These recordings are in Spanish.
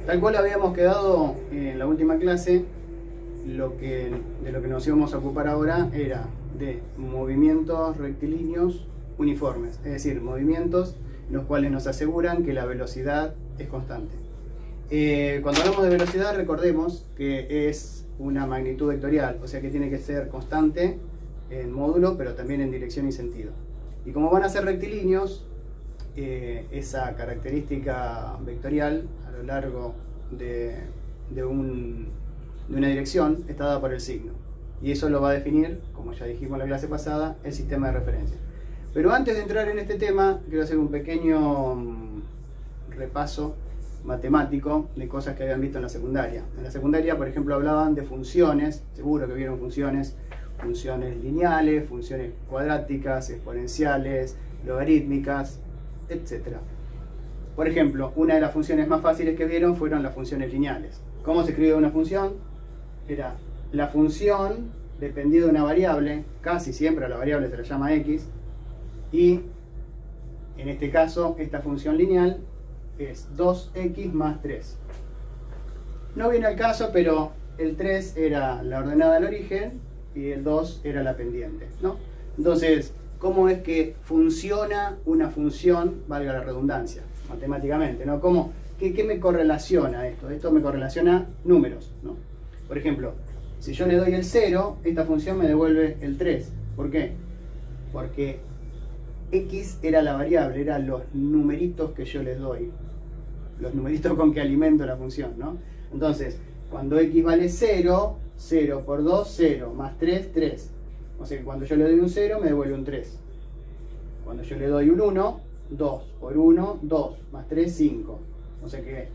Tal cual habíamos quedado en la última clase, de lo que nos íbamos a ocupar ahora era de movimientos rectilíneos uniformes, es decir, movimientos los cuales nos aseguran que la velocidad es constante. Cuando hablamos de velocidad, recordemos que es una magnitud vectorial, o sea que tiene que ser constante en módulo, pero también en dirección y sentido. Y como van a ser rectilíneos, esa característica vectorial a lo largo de una dirección está dada por el signo. Y eso lo va a definir, como ya dijimos en la clase pasada, el sistema de referencia. Pero antes de entrar en este tema, quiero hacer un pequeño repaso matemático de cosas que habían visto en la secundaria. En la secundaria, por ejemplo, hablaban de funciones, seguro que vieron funciones lineales, funciones cuadráticas, exponenciales, logarítmicas, etc. Por ejemplo, una de las funciones más fáciles que vieron fueron las funciones lineales. ¿Cómo se escribe una función? Era la función dependía de una variable, casi siempre a la variable se la llama x, y en este caso esta función lineal es 2x más 3. No viene al caso, pero el 3 era la ordenada del origen y el 2 era la pendiente, ¿no? Entonces, ¿cómo es que funciona una función, valga la redundancia, matemáticamente, ¿no? ¿Qué me correlaciona esto? Esto me correlaciona números, ¿no? Por ejemplo, si yo le doy el 0, esta función me devuelve el 3. ¿Por qué? Porque x era la variable, eran los numeritos que yo les doy, los numeritos con que alimento la función, ¿no? Entonces, cuando x vale 0, 0 por 2, 0, más 3, 3. O sea que cuando yo le doy un 0, me devuelve un 3. Cuando yo le doy un 1, 2 por 1, 2, más 3, 5. O sea que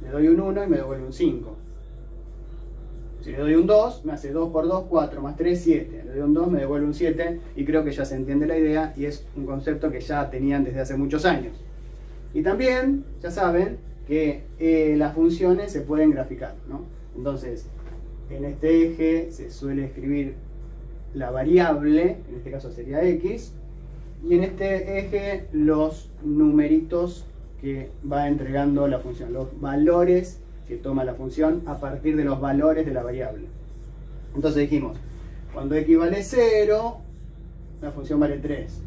le doy un 1 y me devuelve un 5. Si le doy un 2, me hace 2 por 2, 4, más 3, 7. Le doy un 2, me devuelve un 7. Y creo que ya se entiende la idea y es un concepto que ya tenían desde hace muchos años. Y también, ya saben, que las funciones se pueden graficar, ¿no? Entonces, en este eje se suele escribir la variable, en este caso sería x, y en este eje los numeritos que va entregando la función, los valores que toma la función a partir de los valores de la variable. Entonces dijimos, cuando x vale 0, la función vale 3.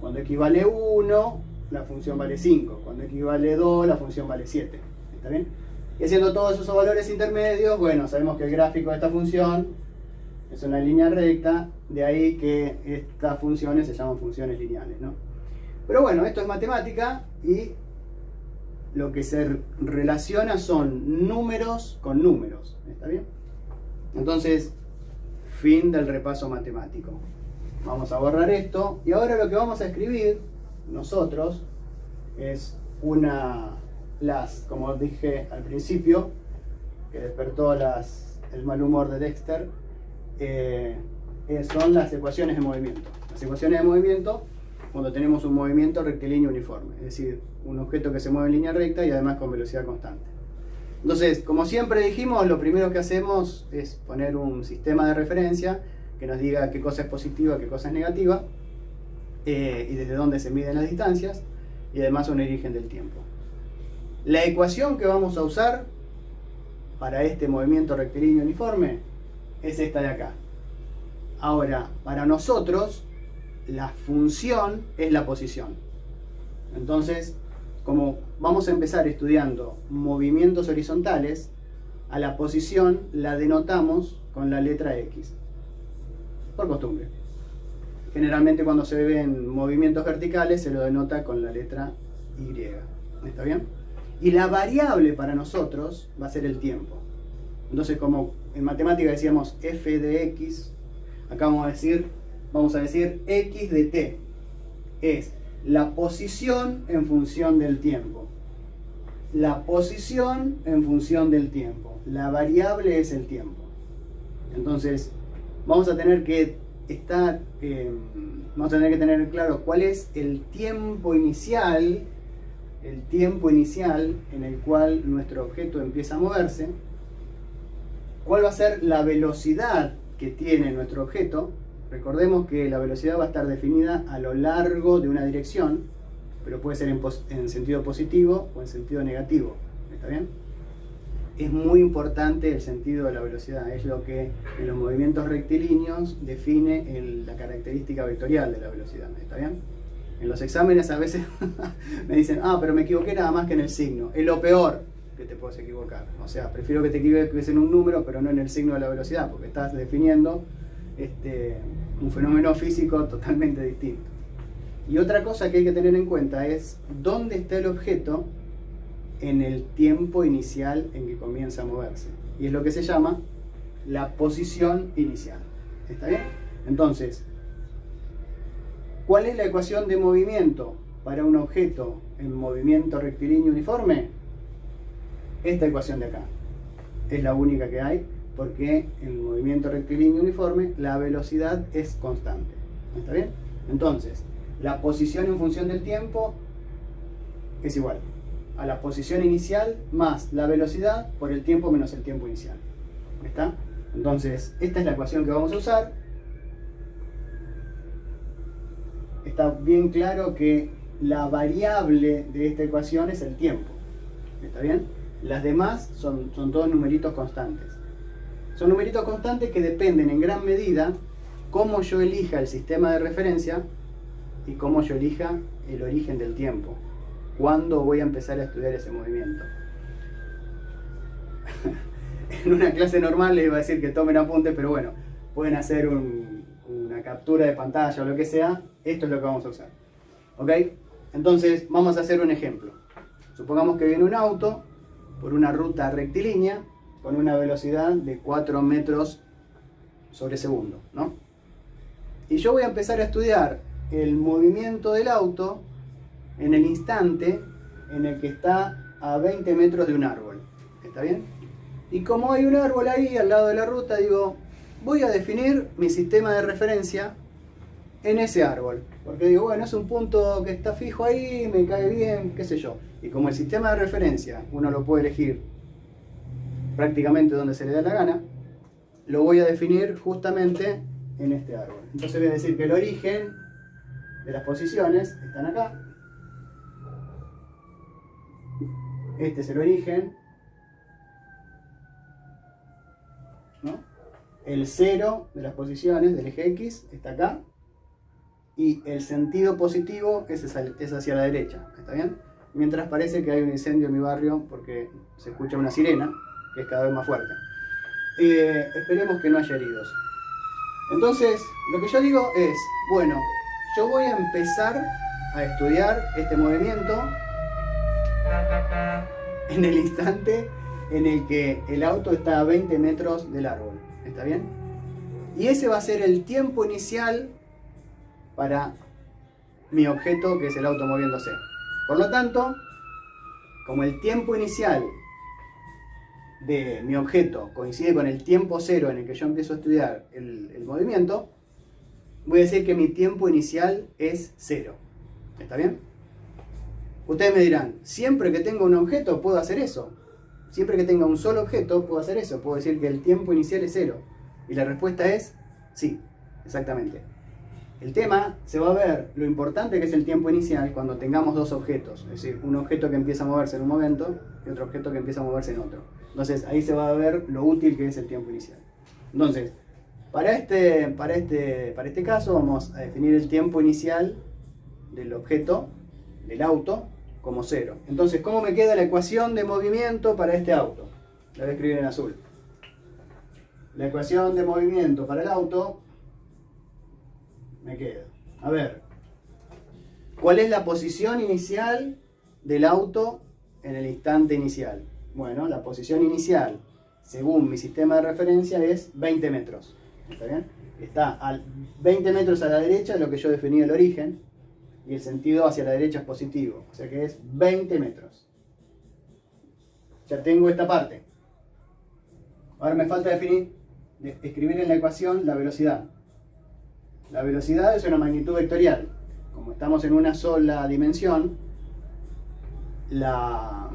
Cuando x vale 1, la función vale 5. Cuando x vale 2, la función vale 7. ¿Está bien? Y haciendo todos esos valores intermedios, bueno, sabemos que el gráfico de esta función es una línea recta, de ahí que estas funciones se llaman funciones lineales, ¿no? Pero bueno, esto es matemática y lo que se relaciona son números con números, ¿está bien? Entonces, fin del repaso matemático. Vamos a borrar esto y ahora lo que vamos a escribir nosotros es como dije al principio, que despertó el mal humor de Dexter, son las ecuaciones de movimiento. Las ecuaciones de movimiento cuando tenemos un movimiento rectilíneo uniforme, es decir, un objeto que se mueve en línea recta y además con velocidad constante. Entonces, como siempre dijimos, lo primero que hacemos es poner un sistema de referencia que nos diga qué cosa es positiva, qué cosa es negativa, y desde dónde se miden las distancias, y además un origen del tiempo. La ecuación que vamos a usar para este movimiento rectilíneo uniforme es esta de acá. Ahora, para nosotros, la función es la posición. Entonces, como vamos a empezar estudiando movimientos horizontales, a la posición la denotamos con la letra X, por costumbre. Generalmente cuando se ven movimientos verticales se lo denota con la letra Y. ¿Está bien? Y la variable para nosotros va a ser el tiempo. Entonces, como en matemática decíamos f de x, acá vamos a decir x de t. Es la posición en función del tiempo. La posición en función del tiempo. La variable es el tiempo. Entonces, vamos a tener que tener claro cuál es el tiempo inicial en el cual nuestro objeto empieza a moverse, cuál va a ser la velocidad que tiene nuestro objeto. Recordemos que la velocidad va a estar definida a lo largo de una dirección, pero puede ser en sentido positivo o en sentido negativo. ¿Está bien? es muy importante el sentido de la velocidad. Es lo que en los movimientos rectilíneos define la característica vectorial de la velocidad. ¿Está bien? En los exámenes a veces me dicen, pero me equivoqué nada más que en el signo. Es lo peor que te puedes equivocar. O sea, prefiero que te equivoques en un número, pero no en el signo de la velocidad, porque estás definiendo un fenómeno físico totalmente distinto. Y otra cosa que hay que tener en cuenta es dónde está el objeto en el tiempo inicial en que comienza a moverse. Y es lo que se llama la posición inicial. ¿Está bien? Entonces, ¿cuál es la ecuación de movimiento para un objeto en movimiento rectilíneo uniforme? Esta ecuación de acá. Es la única que hay, porque en el movimiento rectilíneo uniforme la velocidad es constante. ¿Está bien? Entonces, la posición en función del tiempo es igual a la posición inicial más la velocidad por el tiempo menos el tiempo inicial. ¿Está? Entonces, esta es la ecuación que vamos a usar. Está bien claro que la variable de esta ecuación es el tiempo. ¿Está bien? Las demás son todos numeritos constantes. Son numeritos constantes que dependen en gran medida cómo yo elija el sistema de referencia y cómo yo elija el origen del tiempo. ¿Cuándo voy a empezar a estudiar ese movimiento? En una clase normal les iba a decir que tomen apuntes, pero bueno, pueden hacer una captura de pantalla o lo que sea. Esto es lo que vamos a usar. ¿Ok? Entonces, vamos a hacer un ejemplo. Supongamos que viene un auto por una ruta rectilínea con una velocidad de 4 metros sobre segundo, ¿no? Y yo voy a empezar a estudiar el movimiento del auto en el instante en el que está a 20 metros de un árbol. ¿Está bien? Y como hay un árbol ahí al lado de la ruta, digo, voy a definir mi sistema de referencia en ese árbol. Porque digo, bueno, es un punto que está fijo ahí, me cae bien, qué sé yo. Y como el sistema de referencia uno lo puede elegir prácticamente donde se le da la gana, lo voy a definir justamente en este árbol. Entonces voy a decir que el origen de las posiciones están acá. Este es el origen, ¿no? El cero de las posiciones del eje X está acá. Y el sentido positivo es hacia la derecha. ¿Está bien? Mientras parece que hay un incendio en mi barrio porque se escucha una sirena que es cada vez más fuerte. Esperemos que no haya heridos. Entonces, lo que yo digo es, bueno, yo voy a empezar a estudiar este movimiento en el instante en el que el auto está a 20 metros del árbol. ¿Está bien? Y ese va a ser el tiempo inicial para mi objeto, que es el auto moviéndose. Por lo tanto, como el tiempo inicial de mi objeto coincide con el tiempo cero en el que yo empiezo a estudiar el movimiento, voy a decir que mi tiempo inicial es 0. ¿Está bien? Ustedes me dirán, siempre que tenga un objeto puedo hacer eso. Siempre que tenga un solo objeto puedo hacer eso. Puedo decir que el tiempo inicial es 0. Y la respuesta es sí, exactamente. El tema se va a ver lo importante que es el tiempo inicial cuando tengamos dos objetos. Es decir, un objeto que empieza a moverse en un momento y otro objeto que empieza a moverse en otro. Entonces ahí se va a ver lo útil que es el tiempo inicial. Entonces, para este caso vamos a definir el tiempo inicial del objeto, del auto, como 0. Entonces, ¿cómo me queda la ecuación de movimiento para este auto? La voy a escribir en azul. La ecuación de movimiento para el auto me queda. A ver, ¿cuál es la posición inicial del auto en el instante inicial? Bueno, la posición inicial, según mi sistema de referencia, es 20 metros. ¿Está bien? Está a 20 metros a la derecha de lo que yo definí el origen, y el sentido hacia la derecha es positivo, o sea que es 20 metros. Ya tengo esta parte. Ahora me falta escribir en la ecuación la velocidad. La velocidad es una magnitud vectorial. Como estamos en una sola dimensión, la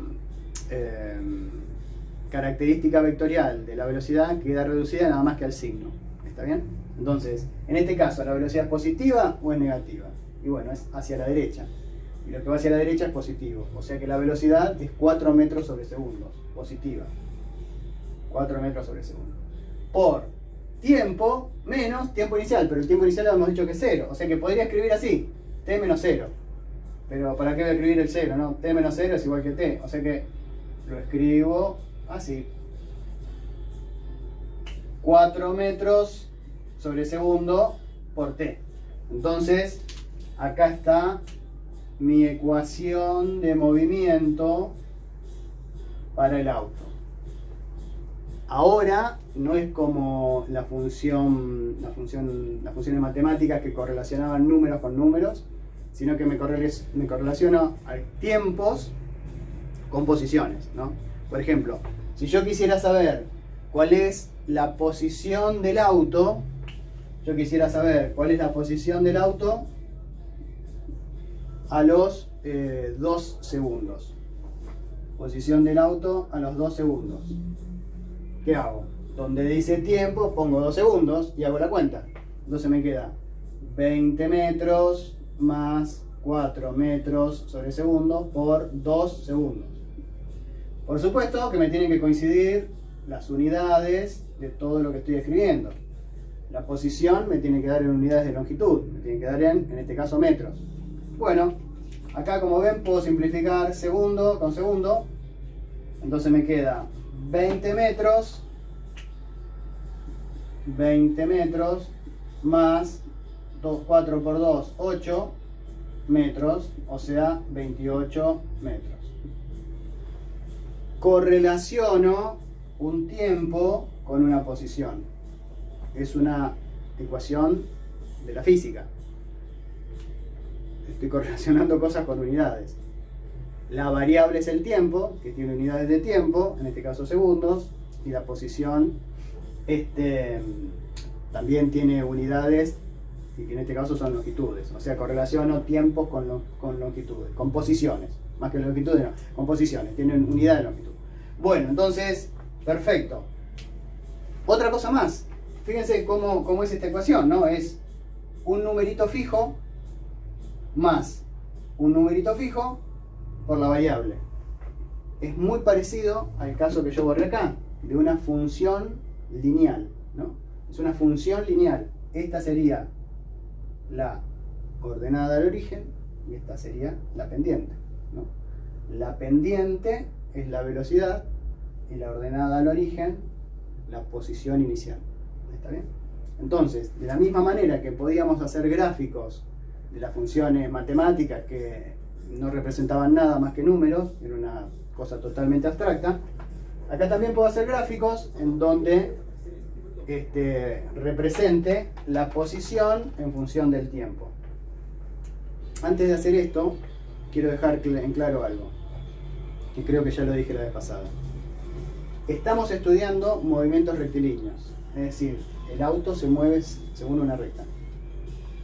característica vectorial de la velocidad queda reducida nada más que al signo. ¿Está bien? Entonces, en este caso, ¿la velocidad es positiva o es negativa? Y bueno, es hacia la derecha. Y lo que va hacia la derecha es positivo. O sea que la velocidad es 4 metros sobre segundos. Positiva. 4 metros sobre segundo. Por tiempo menos tiempo inicial, pero el tiempo inicial hemos dicho que es 0, o sea que podría escribir así, t menos 0. Pero ¿para qué voy a escribir el 0? No, t menos 0 es igual que t, o sea que lo escribo así. 4 metros sobre segundo por t. Entonces, acá está mi ecuación de movimiento para el auto. Ahora no es como las funciones matemáticas que correlacionaban números con números, sino que me correlaciono a tiempos con posiciones, ¿no? Por ejemplo, si yo quisiera saber cuál es la posición del auto, a los 2 segundos. Posición del auto a los 2 segundos. ¿Qué hago? Donde dice tiempo pongo 2 segundos y hago la cuenta. Entonces me queda 20 metros más 4 metros sobre segundo por 2 segundos. Por supuesto que me tienen que coincidir las unidades de todo lo que estoy escribiendo. La posición me tiene que dar en unidades de longitud, me tiene que dar en este caso metros. Bueno, acá como ven puedo simplificar segundo con segundo. Entonces me queda 20 metros más 4 por 2, 8 metros, o sea 28 metros. Correlaciono un tiempo con una posición. Es una ecuación de la física. Estoy correlacionando cosas con unidades. La variable es el tiempo, que tiene unidades de tiempo, en este caso segundos, y la posición también tiene unidades, y que en este caso son longitudes. O sea, correlaciono tiempos con longitudes, con posiciones, más que longitudes, no, con posiciones, tienen unidad de longitud. Bueno, entonces, perfecto. Otra cosa más, fíjense cómo es esta ecuación, ¿no? Es un numerito fijo más un numerito fijo por la variable. Es muy parecido al caso que yo borré acá, de una función lineal, ¿no? Es una función lineal. Esta sería la ordenada al origen y esta sería la pendiente, ¿no? La pendiente es la velocidad y la ordenada al origen la posición inicial. ¿Está bien? Entonces, de la misma manera que podíamos hacer gráficos de las funciones matemáticas que no representaban nada más que números, era una cosa totalmente abstracta, acá también puedo hacer gráficos en donde represente la posición en función del tiempo. Antes de hacer esto, quiero dejar en claro algo, que creo que ya lo dije la vez pasada. Estamos estudiando movimientos rectilíneos, es decir, el auto se mueve según una recta.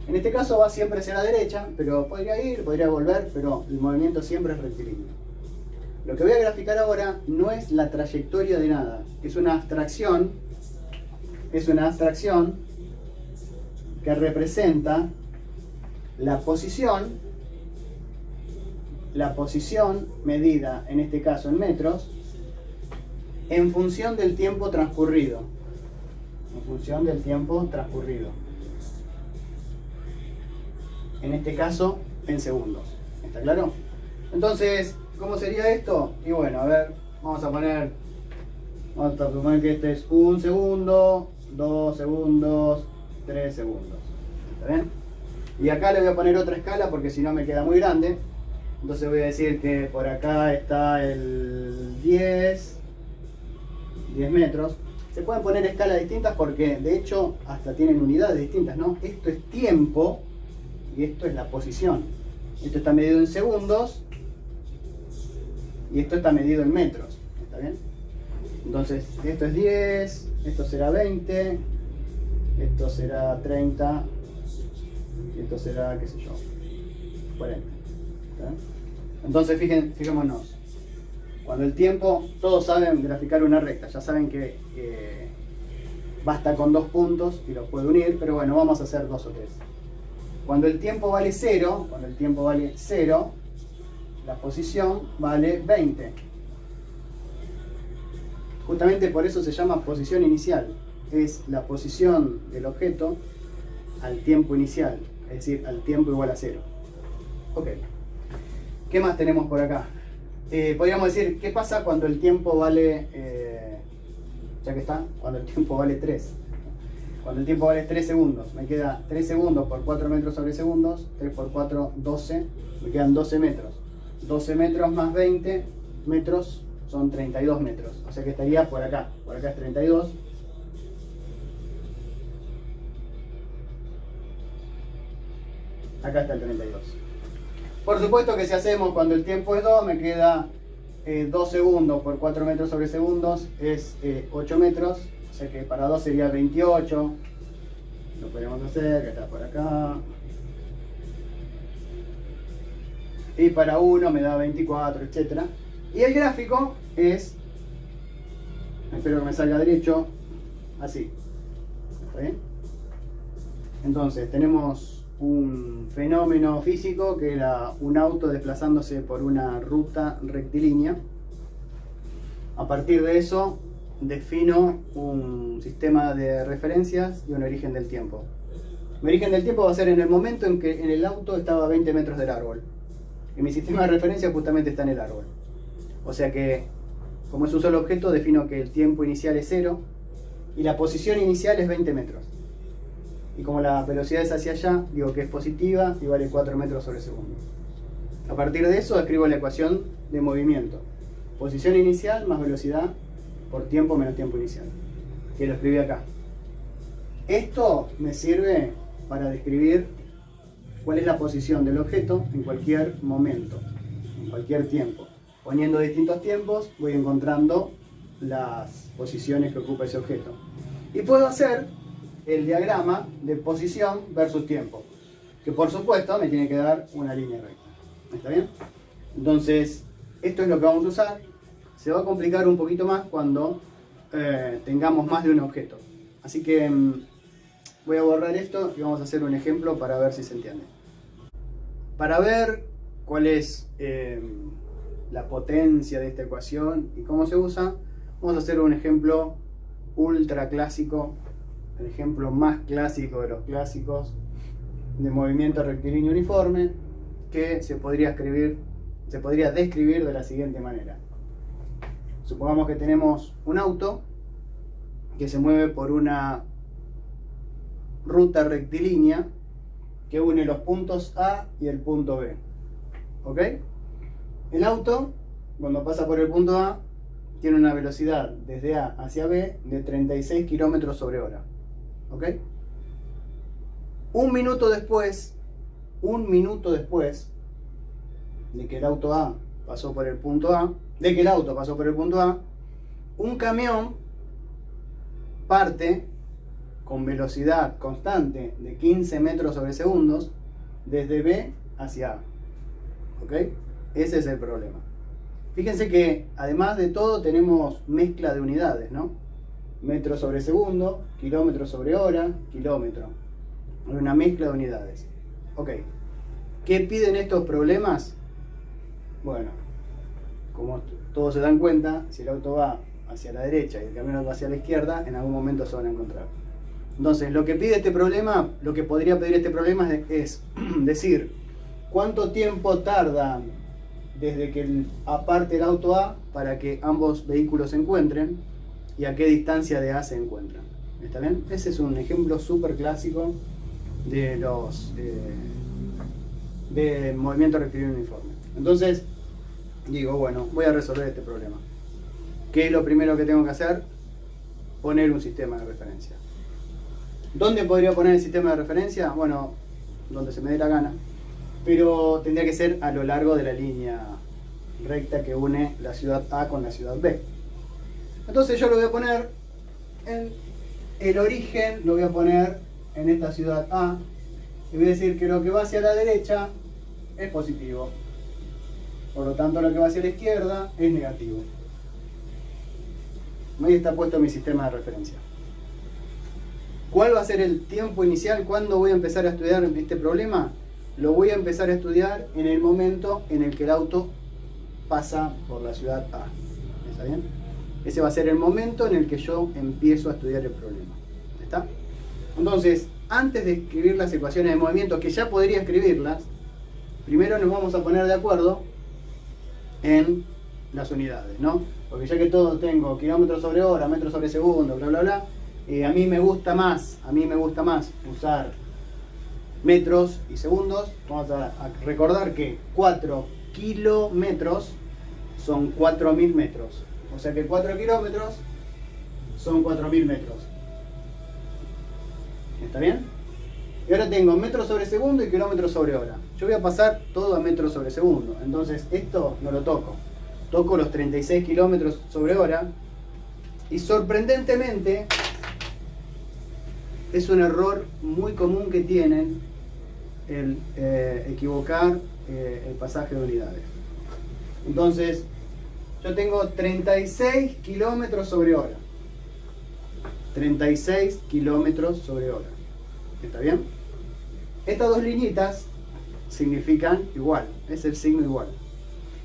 En este caso va siempre hacia la derecha, pero podría ir, podría volver, pero el movimiento siempre es rectilíneo. Lo que voy a graficar ahora no es la trayectoria de nada, es una abstracción que representa la posición medida, en este caso en metros, en función del tiempo transcurrido. En este caso, en segundos. ¿Está claro? Entonces, ¿cómo sería esto? Y bueno, a ver, vamos a poner que este es 1 segundo, 2 segundos, 3 segundos. ¿Está bien? Y acá le voy a poner otra escala porque si no me queda muy grande. Entonces voy a decir que por acá está el 10 metros. Se pueden poner escalas distintas porque de hecho hasta tienen unidades distintas, ¿no? Esto es tiempo y esto es la posición. Esto está medido en segundos y esto está medido en metros. ¿Está bien? Entonces esto es 10, esto será 20, esto será 30, y esto será, qué sé yo, 40. ¿Está? Entonces fijémonos. Cuando el tiempo, todos saben graficar una recta, ya saben que basta con 2 puntos y los puedo unir, pero bueno, vamos a hacer 2 o 3. Cuando el tiempo vale 0, la posición vale 20. Justamente por eso se llama posición inicial. Es la posición del objeto al tiempo inicial, es decir, al tiempo igual a 0. Ok. ¿Qué más tenemos por acá? Podríamos decir, ¿qué pasa cuando el tiempo vale, ya que está, cuando el tiempo vale 3? Cuando el tiempo vale 3 segundos, me queda 3 segundos por 4 metros sobre segundos, 3 por 4, 12, me quedan 12 metros. 12 metros más 20 metros son 32 metros, o sea que estaría por acá es 32. Acá está el 32. Por supuesto que si hacemos cuando el tiempo es 2, me queda 2 segundos por 4 metros sobre segundos es 8 metros, o sea que para 2 sería 28. Lo podemos hacer, que está por acá. Y para 1 me da 24, etc. Y el gráfico es, espero que me salga derecho, así. ¿Está bien? Entonces tenemos un fenómeno físico que era un auto desplazándose por una ruta rectilínea. A partir de eso defino un sistema de referencias y un origen del tiempo. Mi origen del tiempo va a ser en el momento en que en el auto estaba a 20 metros del árbol. Y mi sistema de referencia justamente está en el árbol. O sea que, como es un solo objeto, defino que el tiempo inicial es 0 y la posición inicial es 20 metros. Y como la velocidad es hacia allá, digo que es positiva y vale 4 metros sobre segundo. A partir de eso escribo la ecuación de movimiento. Posición inicial más velocidad por tiempo menos tiempo inicial. Que lo escribí acá. Esto me sirve para describir cuál es la posición del objeto en cualquier momento, en cualquier tiempo. Poniendo distintos tiempos voy encontrando las posiciones que ocupa ese objeto. Y puedo hacer el diagrama de posición versus tiempo, que por supuesto me tiene que dar una línea recta. ¿Está bien? Entonces, esto es lo que vamos a usar. Se va a complicar un poquito más cuando tengamos más de un objeto. Así que voy a borrar esto y vamos a hacer un ejemplo para ver si se entiende. Para ver cuál es la potencia de esta ecuación y cómo se usa, vamos a hacer un ejemplo ultra clásico, el ejemplo más clásico de los clásicos de movimiento rectilíneo uniforme, que se podría describir de la siguiente manera. Supongamos que tenemos un auto que se mueve por una ruta rectilínea que une los puntos A y el punto B. ¿Ok? El auto, cuando pasa por el punto A, tiene una velocidad desde A hacia B de 36 km sobre hora. ¿Ok? Un minuto después de que el auto pasó por el punto A, un camión parte con velocidad constante de 15 metros sobre segundos desde B hacia A. ¿Ok? Ese es el problema. Fíjense que además de todo tenemos mezcla de unidades, ¿no? Metros sobre segundo, kilómetros sobre hora, kilómetro. Hay una mezcla de unidades. Ok. ¿Qué piden estos problemas? Bueno, como todos se dan cuenta, si el auto va hacia la derecha y el camión va hacia la izquierda, en algún momento se van a encontrar. Entonces, lo que pide este problema, lo que podría pedir este problema es decir, ¿cuánto tiempo tarda desde que aparte el auto A para que ambos vehículos se encuentren y a qué distancia de A se encuentran? ¿Está bien? Ese es un ejemplo súper clásico de los de movimiento rectilíneo uniforme. Entonces, digo, bueno, voy a resolver este problema. ¿Qué es lo primero que tengo que hacer? Poner un sistema de referencia. ¿Dónde podría poner el sistema de referencia? Bueno, donde se me dé la gana. Pero tendría que ser a lo largo de la línea recta que une la ciudad A con la ciudad B. Entonces yo lo voy a poner en el origen, lo voy a poner en esta ciudad A. Y voy a decir que lo que va hacia la derecha es positivo. Por lo tanto, lo que va hacia la izquierda es negativo. Ahí está puesto mi sistema de referencia. ¿Cuál va a ser el tiempo inicial? ¿Cuándo voy a empezar a estudiar este problema? Lo voy a empezar a estudiar en el momento en el que el auto pasa por la ciudad A. ¿Está bien? Ese va a ser el momento en el que yo empiezo a estudiar el problema. ¿Está? Entonces, antes de escribir las ecuaciones de movimiento, que ya podría escribirlas, primero nos vamos a poner de acuerdo en las unidades, ¿no? Porque ya que todo tengo kilómetros sobre hora, metros sobre segundo, bla, bla, bla, a mí me gusta más usar metros y segundos. Vamos a recordar que 4 kilómetros son 4.000 metros. O sea que 4 kilómetros son 4.000 metros. ¿Está bien? Y ahora tengo metros sobre segundo y kilómetros sobre hora. Yo voy a pasar todo a metros sobre segundo. Entonces esto no lo toco. Toco los 36 kilómetros sobre hora. Y sorprendentemente es un error muy común que tienen el equivocar el pasaje de unidades. Entonces yo tengo 36 kilómetros sobre hora. 36 kilómetros sobre hora. ¿Está bien? Estas dos liñitas significan igual. Es el signo igual.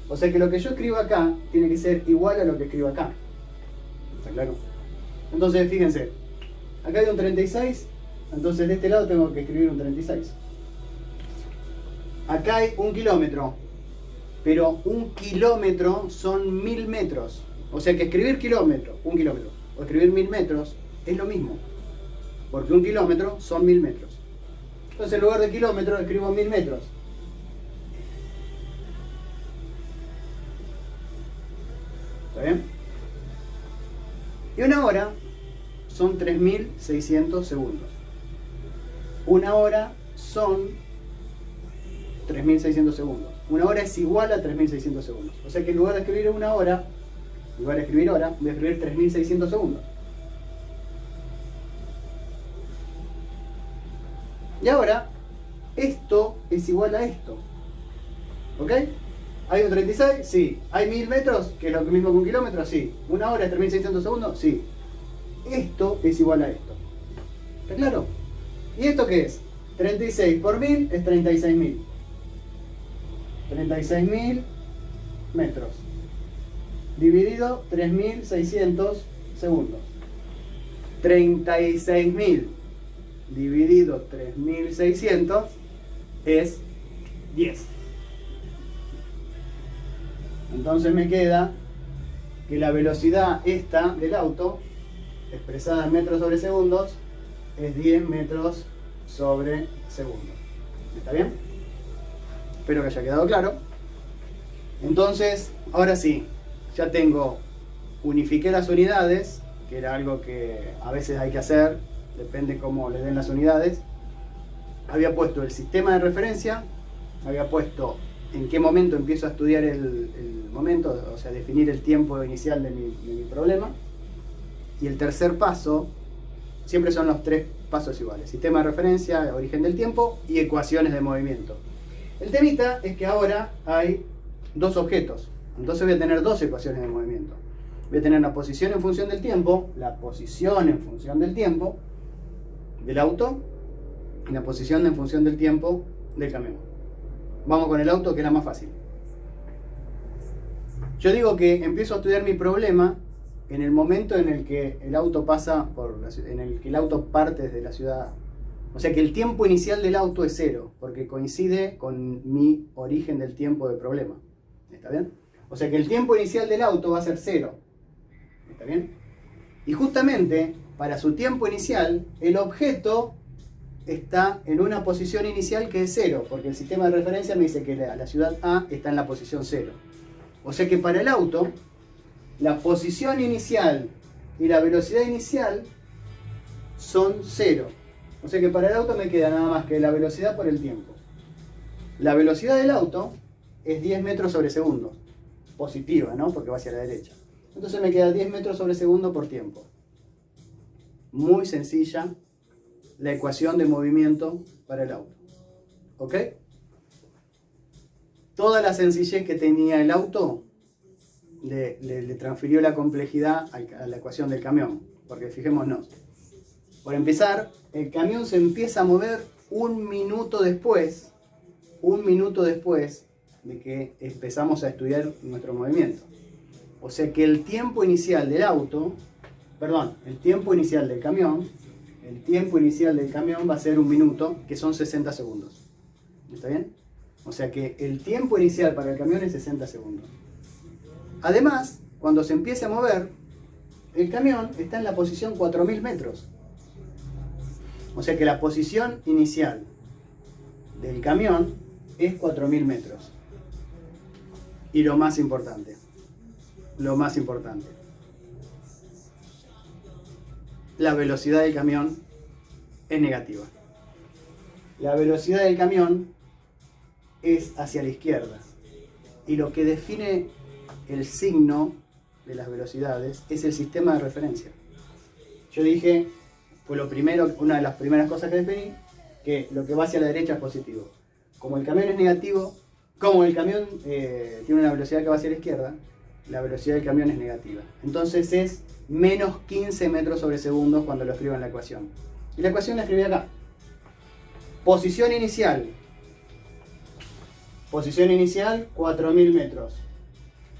O sea que lo que yo escribo acá tiene que ser igual a lo que escribo acá. ¿Está claro? Entonces, fíjense. Acá hay un 36. Entonces de este lado tengo que escribir un 36. Acá hay 1 kilómetro. Pero 1 kilómetro son 1000 metros. O sea que escribir kilómetro, 1 kilómetro, o escribir 1000 metros es lo mismo. Porque 1 kilómetro son 1000 metros. Entonces en lugar de kilómetro escribo 1000 metros. ¿Está bien? Y una hora son 3600 segundos. Una hora son 3600 segundos. Una hora es igual a 3600 segundos. O sea que en lugar de escribir una hora, en lugar de escribir hora, voy a escribir 3600 segundos. Y ahora, esto es igual a esto. ¿Ok? ¿Hay un 36? Sí. ¿Hay 1000 metros? Que es lo mismo que 1 kilómetro? Sí. ¿Una hora es 3600 segundos? Sí. Esto es igual a esto. ¿Está claro? ¿Y esto qué es? 36 por 1000 es 36.000. 36.000 metros. Dividido 3600 segundos. 36.000 dividido 3600 es 10. Entonces me queda que la velocidad esta del auto, expresada en metros sobre segundos, es 10 metros sobre segundo. ¿Está bien? Espero que haya quedado claro. Entonces, ahora sí, ya unifiqué las unidades, que era algo que a veces hay que hacer, depende cómo le den las unidades. Había puesto el sistema de referencia, había puesto en qué momento empiezo a estudiar el momento, o sea, definir el tiempo inicial de mi problema. Y el tercer paso, siempre son los 3 pasos iguales: sistema de referencia, origen del tiempo y ecuaciones de movimiento. El temita es que ahora hay 2 objetos, entonces voy a tener 2 ecuaciones de movimiento. Voy a tener la posición en función del tiempo, la posición en función del tiempo del auto y la posición en función del tiempo del camión. Vamos con el auto, que era más fácil. Yo digo que empiezo a estudiar mi problema en el momento en el que el auto en el que el auto parte desde la ciudad. O sea que el tiempo inicial del auto es 0, porque coincide con mi origen del tiempo del problema. ¿Está bien? O sea que el tiempo inicial del auto va a ser 0. ¿Está bien? Y justamente para su tiempo inicial, el objeto está en una posición inicial que es 0, porque el sistema de referencia me dice que la ciudad A está en la posición 0. O sea que para el auto, la posición inicial y la velocidad inicial son 0. O sea que para el auto me queda nada más que la velocidad por el tiempo. La velocidad del auto es 10 metros sobre segundo. Positiva, ¿no? Porque va hacia la derecha. Entonces me queda 10 metros sobre segundo por tiempo. Muy sencilla la ecuación de movimiento para el auto. ¿Ok? Toda la sencillez que tenía el auto le transfirió la complejidad a la ecuación del camión. Porque fijémonos. Por empezar, el camión se empieza a mover 1 minuto después de que empezamos a estudiar nuestro movimiento. O sea que el tiempo inicial del auto, perdón, el tiempo inicial del camión, va a ser 1 minuto, que son 60 segundos. ¿Está bien? O sea que el tiempo inicial para el camión es 60 segundos. Además, cuando se empiece a mover, el camión está en la posición 4000 metros. O sea que la posición inicial del camión es 4000 metros. Y lo más importante, la velocidad del camión es negativa. La velocidad del camión es hacia la izquierda. Y lo que define el signo de las velocidades es el sistema de referencia. Yo dije, fue una de las primeras cosas que definí, que lo que va hacia la derecha es positivo. Como el camión es negativo, como el camión tiene una velocidad que va hacia la izquierda, la velocidad del camión es negativa. Entonces es menos 15 metros sobre segundos cuando lo escribo en la ecuación. Y la ecuación la escribí acá. Posición inicial, 4000 metros.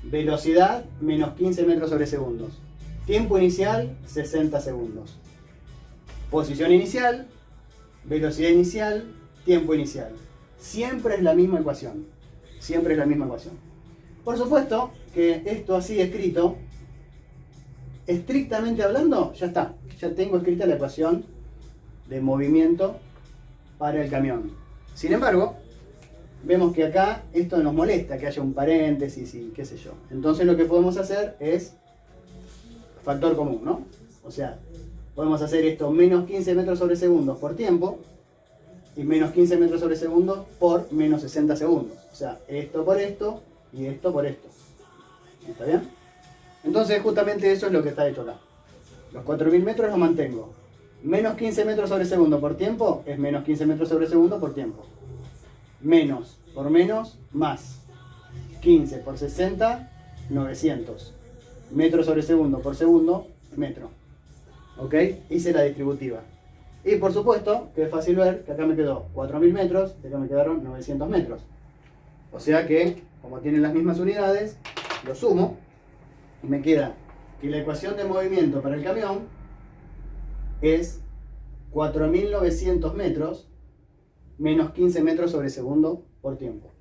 Velocidad, menos 15 metros sobre segundos. Tiempo inicial, 60 segundos. Posición inicial, velocidad inicial, tiempo inicial. Siempre es la misma ecuación. Por supuesto que esto así escrito, estrictamente hablando, ya está. Ya tengo escrita la ecuación de movimiento para el camión. Sin embargo, vemos que acá esto nos molesta, que haya un paréntesis y qué sé yo. Entonces lo que podemos hacer es factor común, ¿no? O sea, podemos hacer esto menos 15 metros sobre segundos por tiempo y menos 15 metros sobre segundos por menos 60 segundos. O sea, esto por esto y esto por esto. ¿Está bien? Entonces justamente eso es lo que está hecho acá. Los 4000 metros los mantengo. Menos 15 metros sobre segundo por tiempo es menos 15 metros sobre segundo por tiempo. Menos por menos, más. 15 por 60, 900. Metros sobre segundo por segundo, metro. ¿Ok? Hice la distributiva. Y por supuesto que es fácil ver que acá me quedó 4000 metros y acá me quedaron 900 metros. O sea que, como tienen las mismas unidades, lo sumo y me queda que la ecuación de movimiento para el camión es 4900 metros menos 15 metros sobre segundo por tiempo.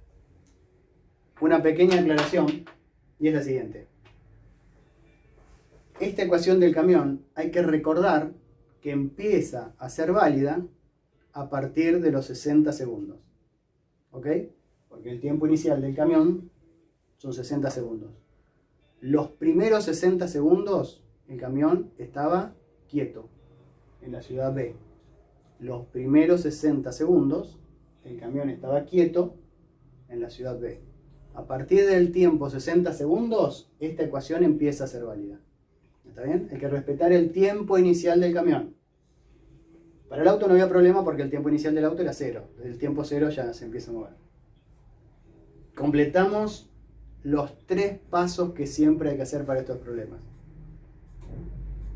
Una pequeña aclaración y es la siguiente. Esta ecuación del camión hay que recordar que empieza a ser válida a partir de los 60 segundos. ¿Ok? Porque el tiempo inicial del camión son 60 segundos. Los primeros 60 segundos el camión estaba quieto en la ciudad B. Los primeros 60 segundos el camión estaba quieto en la ciudad B. A partir del tiempo 60 segundos, esta ecuación empieza a ser válida. ¿Está bien? Hay que respetar el tiempo inicial del camión. Para el auto no había problema porque el tiempo inicial del auto era 0. Desde el tiempo 0 ya se empieza a mover. Completamos los 3 pasos que siempre hay que hacer para estos problemas.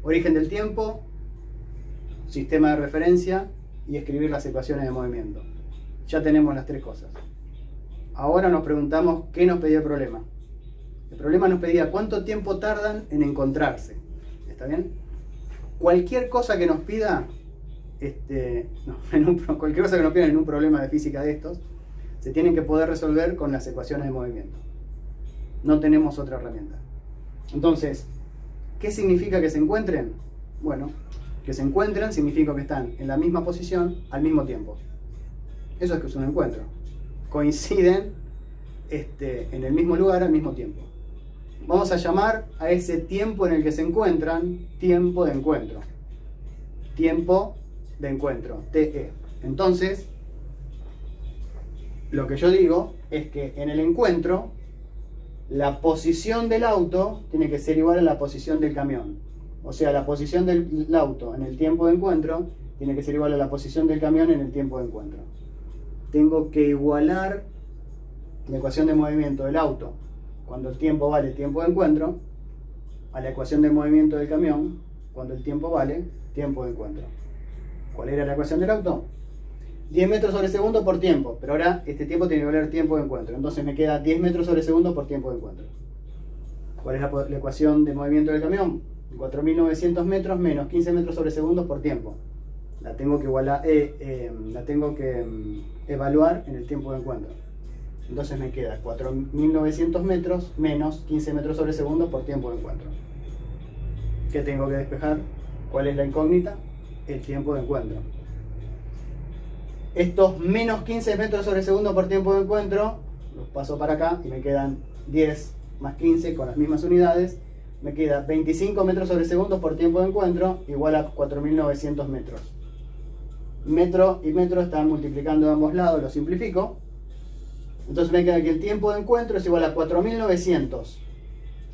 Origen del tiempo, sistema de referencia y escribir las ecuaciones de movimiento. Ya tenemos las 3 cosas. Ahora nos preguntamos qué nos pedía el problema. El problema nos pedía cuánto tiempo tardan en encontrarse. ¿Está bien? Cualquier cosa que nos pida, cualquier cosa que nos pida en un problema de física de estos, se tienen que poder resolver con las ecuaciones de movimiento. No tenemos otra herramienta. Entonces, ¿qué significa que se encuentren? Bueno, que se encuentren significa que están en la misma posición al mismo tiempo. Eso es que es un encuentro. Coinciden en el mismo lugar al mismo tiempo. Vamos a llamar a ese tiempo en el que se encuentran tiempo de encuentro. Tiempo de encuentro, TE. Entonces, lo que yo digo es que en el encuentro la posición del auto tiene que ser igual a la posición del camión. O sea, la posición del auto en el tiempo de encuentro tiene que ser igual a la posición del camión en el tiempo de encuentro. Tengo que igualar la ecuación de movimiento del auto cuando el tiempo vale tiempo de encuentro a la ecuación de movimiento del camión cuando el tiempo vale tiempo de encuentro. ¿Cuál era la ecuación del auto? 10 metros sobre segundo por tiempo, pero ahora este tiempo tiene que valer tiempo de encuentro. Entonces me queda 10 metros sobre segundo por tiempo de encuentro. ¿Cuál es la ecuación de movimiento del camión? 4.900 metros menos 15 metros sobre segundos por tiempo. La tengo que evaluar en el tiempo de encuentro. Entonces me queda 4.900 metros menos 15 metros sobre segundos por tiempo de encuentro. ¿Qué tengo que despejar? ¿Cuál es la incógnita? El tiempo de encuentro. Estos menos 15 metros sobre segundo por tiempo de encuentro los paso para acá y me quedan 10 más 15 con las mismas unidades. Me queda 25 metros sobre segundos por tiempo de encuentro igual a 4.900 metros. Metro y metro están multiplicando de ambos lados, lo simplifico. Entonces me queda que el tiempo de encuentro es igual a 4.900.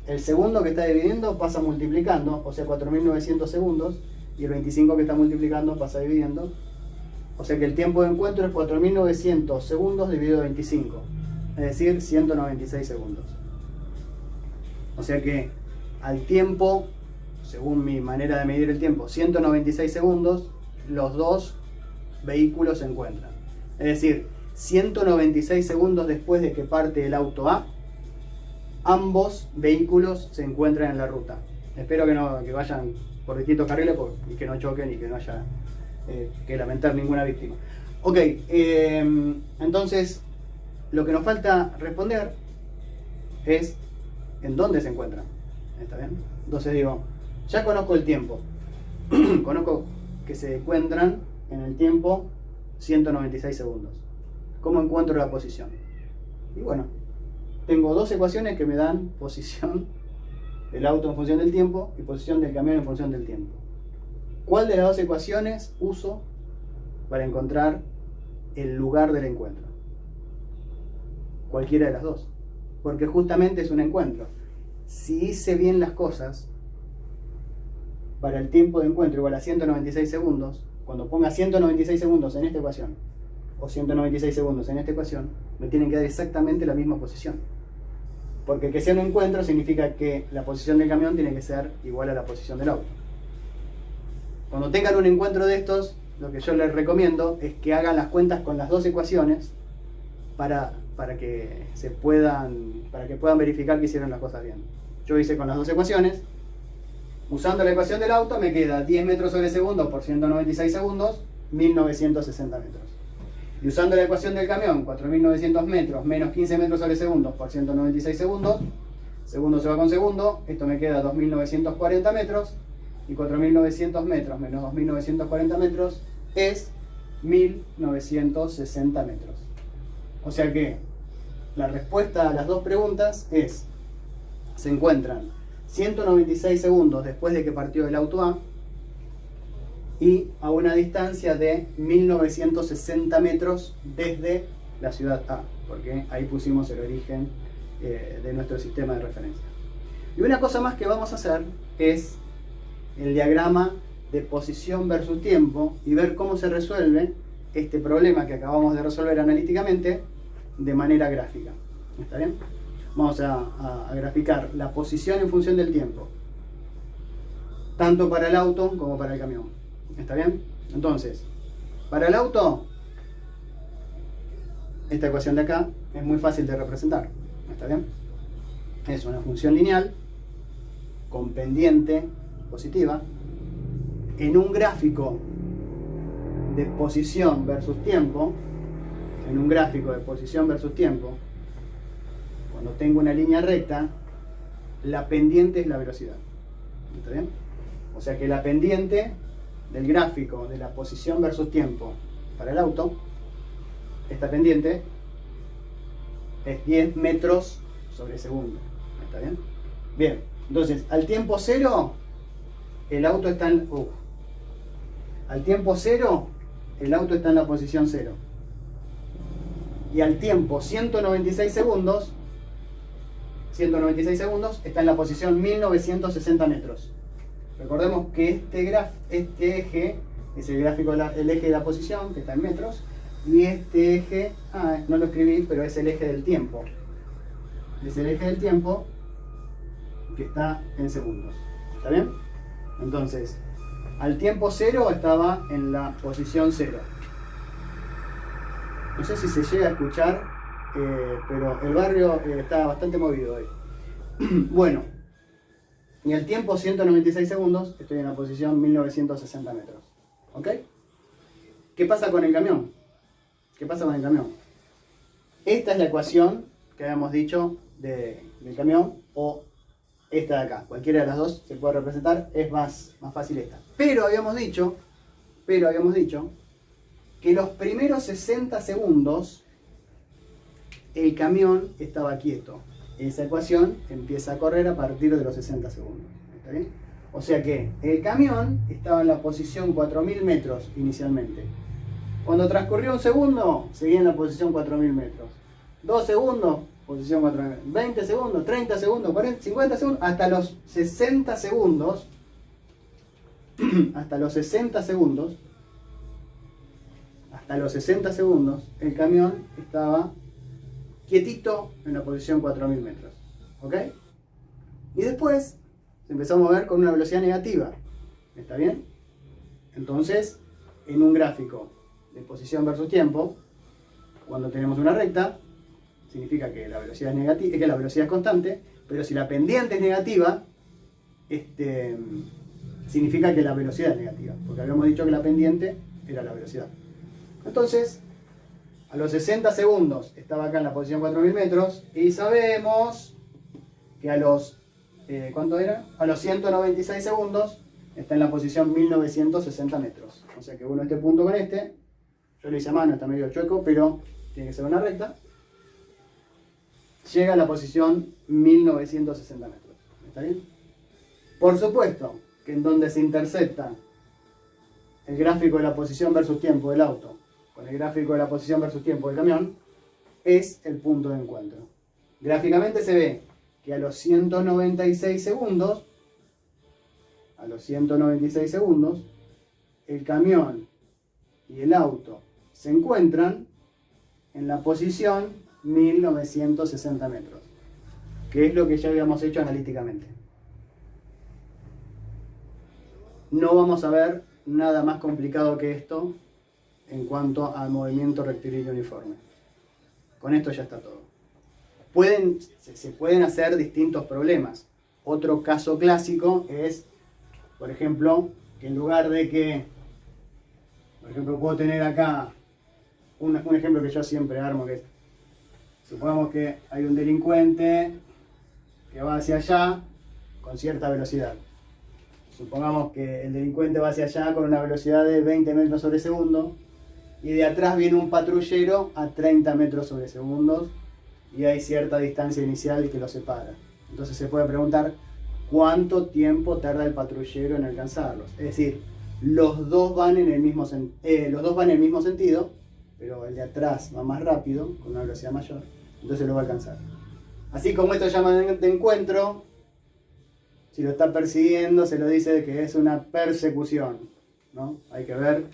El segundo que está dividiendo pasa multiplicando, o sea 4.900 segundos. Y el 25 que está multiplicando pasa dividiendo. O sea que el tiempo de encuentro es 4.900 segundos dividido 25. Es decir, 196 segundos. O sea que al tiempo, según mi manera de medir el tiempo, 196 segundos, los dos vehículos se encuentran. Es decir, 196 segundos después de que parte el auto A, ambos vehículos se encuentran en la ruta. Espero que vayan por distintos carriles y que no choquen y que no haya que lamentar ninguna víctima. Ok, entonces lo que nos falta responder es en dónde se encuentran. ¿Está bien? Entonces digo, ya conozco el tiempo. Conozco que se encuentran en el tiempo 196 segundos. ¿Cómo encuentro la posición? Y bueno, tengo dos ecuaciones que me dan posición del auto en función del tiempo y posición del camión en función del tiempo. ¿Cuál de las dos ecuaciones uso para encontrar el lugar del encuentro? Cualquiera de las dos, porque justamente es un encuentro. Si hice bien las cosas, para el tiempo de encuentro igual a 196 segundos, cuando ponga 196 segundos en esta ecuación o 196 segundos en esta ecuación, me tienen que dar exactamente la misma posición. Porque que sea un encuentro significa que la posición del camión tiene que ser igual a la posición del auto. Cuando tengan un encuentro de estos, lo que yo les recomiendo es que hagan las cuentas con las dos ecuaciones para que puedan verificar que hicieron las cosas bien. Yo hice con las dos ecuaciones. Usando la ecuación del auto me queda 10 metros sobre segundo por 196 segundos, 1960 metros. Y usando la ecuación del camión, 4.900 metros menos 15 metros sobre segundos por 196 segundos, segundo se va con segundo, esto me queda 2.940 metros, y 4.900 metros menos 2.940 metros es 1.960 metros. O sea que la respuesta a las dos preguntas es, se encuentran 196 segundos después de que partió el auto A y a una distancia de 1960 metros desde la ciudad A, porque ahí pusimos el origen de nuestro sistema de referencia. Y una cosa más que vamos a hacer es el diagrama de posición versus tiempo y ver cómo se resuelve este problema que acabamos de resolver analíticamente de manera gráfica. ¿Está bien? Vamos a graficar la posición en función del tiempo, tanto para el auto como para el camión. ¿Está bien? Entonces, para el auto, esta ecuación de acá es muy fácil de representar. ¿Está bien? Es una función lineal con pendiente positiva en un gráfico de posición versus tiempo. En un gráfico de posición versus tiempo, cuando tengo una línea recta, la pendiente es la velocidad. ¿Está bien? O sea que la pendiente del gráfico de la posición versus tiempo para el auto, esta pendiente es 10 metros sobre segundo. ¿Está bien? Bien, entonces al tiempo cero el auto está en al tiempo cero el auto está en la posición cero. Y al tiempo 196 segundos está en la posición 1960 metros. Recordemos que este eje es el gráfico, el eje de la posición, que está en metros, y este eje, no lo escribí, pero es el eje del tiempo. Es el eje del tiempo que está en segundos. ¿Está bien? Entonces, al tiempo cero estaba en la posición cero. No sé si se llega a escuchar, pero el barrio está bastante movido hoy. Bueno, Y el tiempo 196 segundos, estoy en la posición 1960 metros. ¿Ok? ¿Qué pasa con el camión? ¿Qué pasa con el camión? Esta es la ecuación que habíamos dicho del camión, o esta de acá. Cualquiera de las dos se puede representar, es más fácil esta. Pero habíamos dicho que los primeros 60 segundos el camión estaba quieto. Esa ecuación empieza a correr a partir de los 60 segundos. ¿Está bien? O sea que el camión estaba en la posición 4000 metros inicialmente. Cuando transcurrió un segundo, seguía en la posición 4000 metros. 2 segundos, posición 4000. 20 segundos, 30 segundos, 40, 50 segundos, hasta los 60 segundos. Hasta los 60 segundos. Hasta los 60 segundos, el camión estaba quietito en la posición 4000 metros. ¿Ok? Y después se empezó a mover con una velocidad negativa. ¿Está bien? Entonces, en un gráfico de posición versus tiempo, cuando tenemos una recta, significa que la velocidad es negativa, que la velocidad es constante, pero si la pendiente es negativa, significa que la velocidad es negativa, porque habíamos dicho que la pendiente era la velocidad. Entonces, a los 60 segundos estaba acá en la posición 4000 metros y sabemos que a los, ¿cuánto era? A los 196 segundos está en la posición 1960 metros. O sea que uno este punto con este, yo lo hice a mano, está medio chueco, pero tiene que ser una recta, llega a la posición 1960 metros. ¿Está bien? Por supuesto que en donde se intersecta el gráfico de la posición versus tiempo del auto con el gráfico de la posición versus tiempo del camión, es el punto de encuentro. Gráficamente se ve que a los 196 segundos, el camión y el auto se encuentran en la posición 1960 metros, que es lo que ya habíamos hecho analíticamente. No vamos a ver nada más complicado que esto en cuanto al movimiento rectilíneo uniforme. Con esto ya está todo. Se pueden hacer distintos problemas. Otro caso clásico es, por ejemplo, que en lugar de que, por ejemplo, puedo tener acá un ejemplo que yo siempre armo, que es, supongamos que hay un delincuente que va hacia allá con cierta velocidad. Supongamos que el delincuente va hacia allá con una velocidad de 20 metros sobre segundo y de atrás viene un patrullero a 30 metros sobre segundos y hay cierta distancia inicial que los separa. Entonces se puede preguntar cuánto tiempo tarda el patrullero en alcanzarlos. Es decir, los dos van en el mismo sentido, pero el de atrás va más rápido, con una velocidad mayor, entonces lo va a alcanzar. Así como esto llama de encuentro, si lo está persiguiendo se lo dice que es una persecución, ¿no? Hay que ver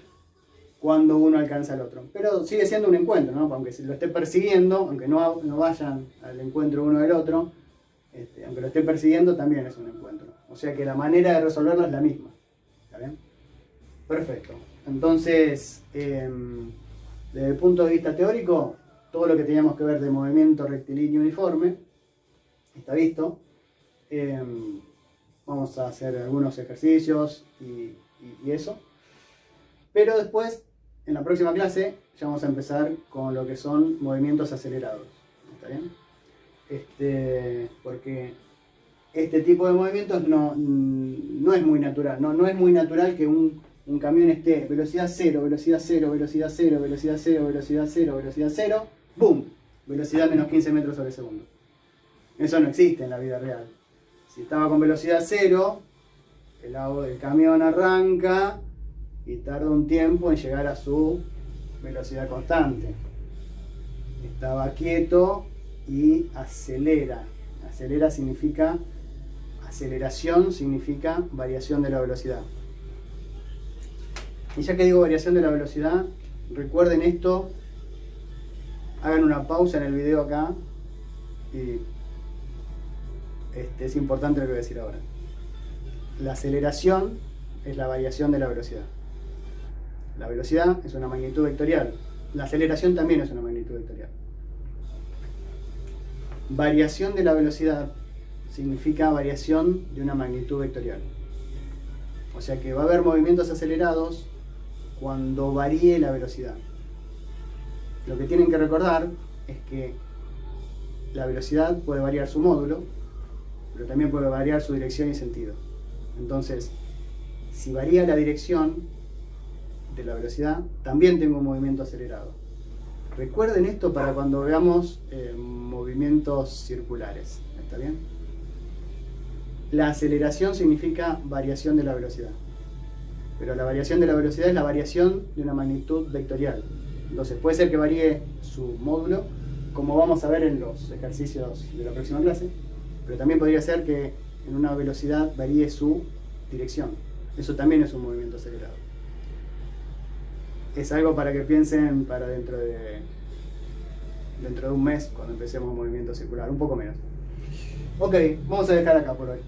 cuándo uno alcanza al otro. Pero sigue siendo un encuentro, ¿no? Aunque si lo esté persiguiendo, aunque no vayan al encuentro uno del otro, aunque lo esté persiguiendo, también es un encuentro. O sea que la manera de resolverlo es la misma. ¿Está bien? Perfecto. Entonces, desde el punto de vista teórico, todo lo que teníamos que ver de movimiento rectilíneo uniforme está visto. Vamos a hacer algunos ejercicios y eso. Pero después, en la próxima clase, ya vamos a empezar con lo que son movimientos acelerados. ¿Está bien? Porque este tipo de movimientos no es muy natural. No es muy natural que un camión esté velocidad 0, velocidad 0, velocidad 0, velocidad 0, velocidad 0, velocidad 0, ¡boom! Velocidad menos 15 metros sobre segundo. Eso no existe en la vida real. Si estaba con velocidad 0, el camión arranca y tarda un tiempo en llegar a su velocidad constante. Estaba quieto y acelera. Aceleración significa variación de la velocidad. Y ya que digo variación de la velocidad, recuerden esto, hagan una pausa en el video acá y es importante lo que voy a decir ahora. La aceleración es la variación de la velocidad. La velocidad es una magnitud vectorial. La aceleración también es una magnitud vectorial. Variación de la velocidad significa variación de una magnitud vectorial. O sea que va a haber movimientos acelerados cuando varíe la velocidad. Lo que tienen que recordar es que la velocidad puede variar su módulo, pero también puede variar su dirección y sentido. Entonces, si varía la dirección de la velocidad, también tengo un movimiento acelerado. Recuerden esto para cuando veamos movimientos circulares. ¿Está bien? La aceleración significa variación de la velocidad. Pero la variación de la velocidad es la variación de una magnitud vectorial. Entonces puede ser que varíe su módulo, como vamos a ver en los ejercicios de la próxima clase, pero también podría ser que en una velocidad varíe su dirección. Eso también es un movimiento acelerado. Es algo para que piensen para dentro de un mes, cuando empecemos un movimiento circular, un poco menos. Ok, vamos a dejar acá por hoy.